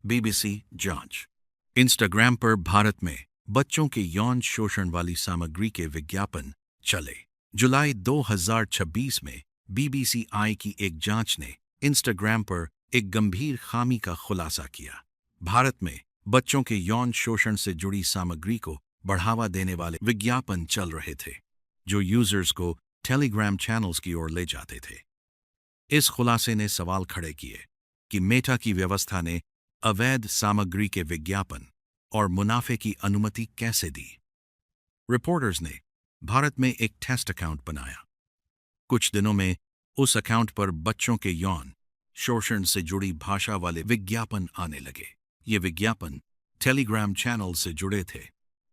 BBC जांच। Instagram पर भारत में बच्चों के यौन शोषण वाली सामग्री के विज्ञापन चले। जुलाई 2026 में बीबीसीआई की एक जांच ने इंस्टाग्राम पर एक गंभीर खामी का खुलासा किया। भारत में बच्चों के यौन शोषण से जुड़ी सामग्री को बढ़ावा देने वाले विज्ञापन चल रहे थे, जो यूजर्स को टेलीग्राम चैनल्स की ओर ले जाते थे। इस खुलासे ने सवाल खड़े किए कि मेटा की व्यवस्था ने अवैध सामग्री के विज्ञापन और मुनाफे की अनुमति कैसे दी। रिपोर्टर्स ने भारत में एक टेस्ट अकाउंट बनाया। कुछ दिनों में उस अकाउंट पर बच्चों के यौन शोषण से जुड़ी भाषा वाले विज्ञापन आने लगे। ये विज्ञापन टेलीग्राम चैनल से जुड़े थे,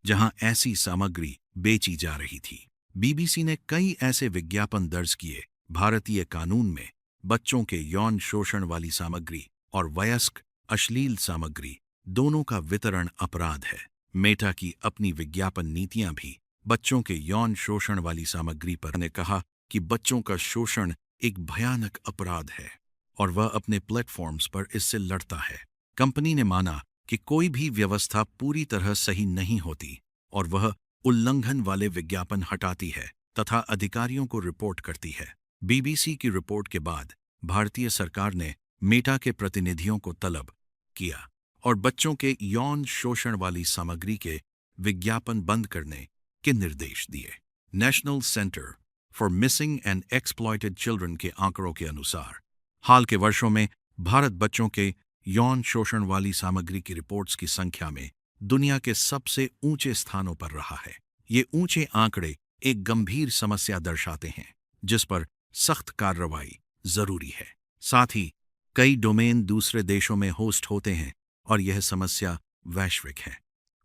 जहां ऐसी सामग्री बेची जा रही थी। बीबीसी ने कई ऐसे विज्ञापन दर्ज किए। भारतीय कानून में बच्चों के यौन शोषण वाली सामग्री और वयस्क अश्लील सामग्री दोनों का वितरण अपराध है। मेटा की अपनी विज्ञापन नीतियां भी बच्चों के यौन शोषण वाली सामग्री पर ने कहा कि बच्चों का शोषण एक भयानक अपराध है और वह अपने प्लेटफॉर्म्स पर इससे लड़ता है। कंपनी ने माना कि कोई भी व्यवस्था पूरी तरह सही नहीं होती और वह उल्लंघन वाले विज्ञापन हटाती है तथा अधिकारियों को रिपोर्ट करती है। बीबीसी की रिपोर्ट के बाद भारतीय सरकार ने मेटा के प्रतिनिधियों को तलब किया और बच्चों के यौन शोषण वाली सामग्री के विज्ञापन बंद करने के निर्देश दिए। National centre for missing and exploited children के आंकड़ों के अनुसार हाल के वर्षों में भारत बच्चों के यौन शोषण वाली सामग्री की रिपोर्ट्स की संख्या में दुनिया के सबसे ऊंचे स्थानों पर रहा है। ये ऊंचे आंकड़े एक गंभीर समस्या दर्शाते हैं, जिस पर सख्त कार्रवाई जरूरी है। साथ ही कई डोमेन दूसरे देशों में होस्ट होते हैं और यह समस्या वैश्विक है।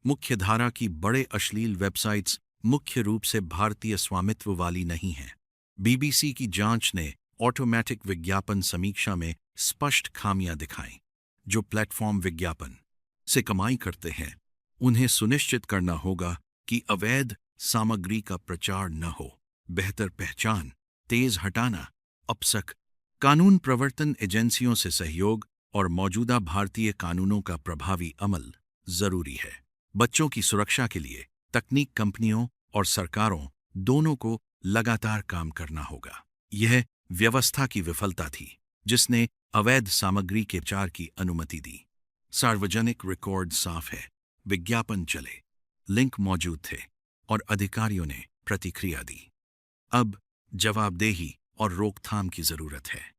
मुख्यधारा की बड़े अश्लील वेबसाइट्स मुख्य रूप से भारतीय स्वामित्व वाली नहीं हैं। बीबीसी की जांच ने ऑटोमेटिक विज्ञापन समीक्षा में स्पष्ट खामियां दिखाईं। जो प्लेटफॉर्म विज्ञापन से कमाई करते हैं, उन्हें सुनिश्चित करना होगा कि अवैध सामग्री का प्रचार न हो। बेहतर पहचान, तेज हटाना, अपसक, कानून प्रवर्तन एजेंसियों से सहयोग और मौजूदा भारतीय कानूनों का प्रभावी अमल जरूरी है। बच्चों की सुरक्षा के लिए तकनीक कंपनियों और सरकारों दोनों को लगातार काम करना होगा। यह व्यवस्था की विफलता थी जिसने अवैध सामग्री के प्रचार की अनुमति दी। सार्वजनिक रिकॉर्ड साफ है, विज्ञापन चले, लिंक मौजूद थे और अधिकारियों ने प्रतिक्रिया दी। अब जवाबदेही और रोकथाम की जरूरत है।